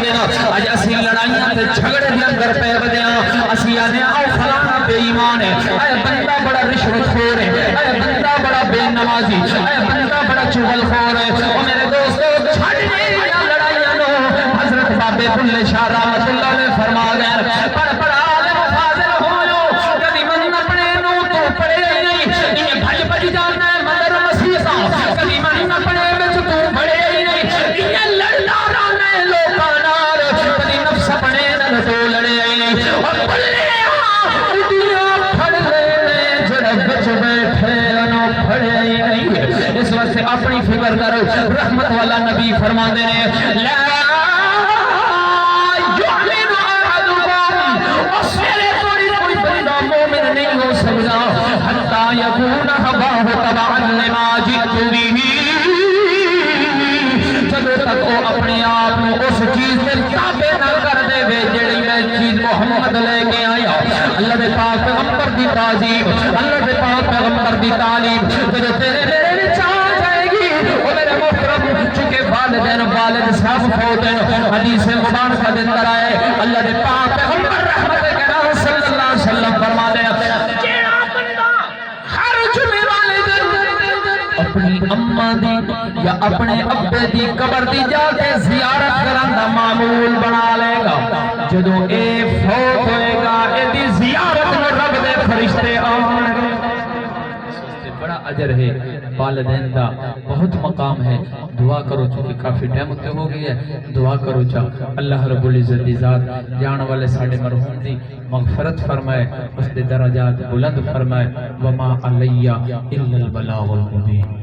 فرماندے نا اج اسی لڑائیاں تے جھگڑے دے اندر پے ودیاں اسی آنے او فلانا بے ایمان ہے اے بندہ بڑا رشوت خور ہے اے بندہ بڑا بے نمازی اے بندہ بڑا چغل خور ہے او میرے دوستو چھڈ دے لڑائیاں نو حضرت بابے بلے شاہ رحمت اللہ علیہ فرما گئے پر عالم فاضل ہویو کبھی من اپنے نو تو پڑے نہیں انہیں بھج بھج جانا ہے مگر مسیحا کبھی من اپنے وچ تو بڑے نہیں انہیں لڑنا رانے لوکاں نال کبھی نفس اپنے نال تو لڑے نہیں اور بلے اس وقت اپنی فکر کرو رحمت والا نبی فرما دے لا یؤمن احدکم اس میرے کوئی بندہ مومن نہیں ہو سکتا حتی یکون ہواہ تبعا لما جئت بہ جب تک وہ اپنے آپ اس چیز کے تابع نہ کر دے جڑی میں چیز محمد لے کے آیا اللہ دے پاک پیغمبر دی تعظیم اللہ دے پاک پیغمبر دی تعلیم جب تیرے میرے چاہ جائے گی وہ میرے محترم چونکہ والد صاحب فوت ہیں حدیث مبارکہ دے اندر آئے اللہ دے پاک پیغمبر رحمت کے نام صلی اللہ علیہ وسلم فرما دے جیڑا بندہ ہر جمعے والے دن اپنی اماں دی یا اپنے ابے دی قبر دی جا کے زیارت کرن دا معمول بنا لے گا جدوں اے فوت ہوئے گا اے دی زیارت میں رب دے فرشتے آن گے بڑا اجر ہے والدین دا بہت مقام ہے دعا کرو چونکہ کافی ٹائم ہوتے ہو گئی ہے دعا کرو چا اللہ رب العزت دی ذات جان والے ساڑھے مرحوم دی مغفرت فرمائے اس دے درجات بلند فرمائے وما علیہ الا البلاغ المبین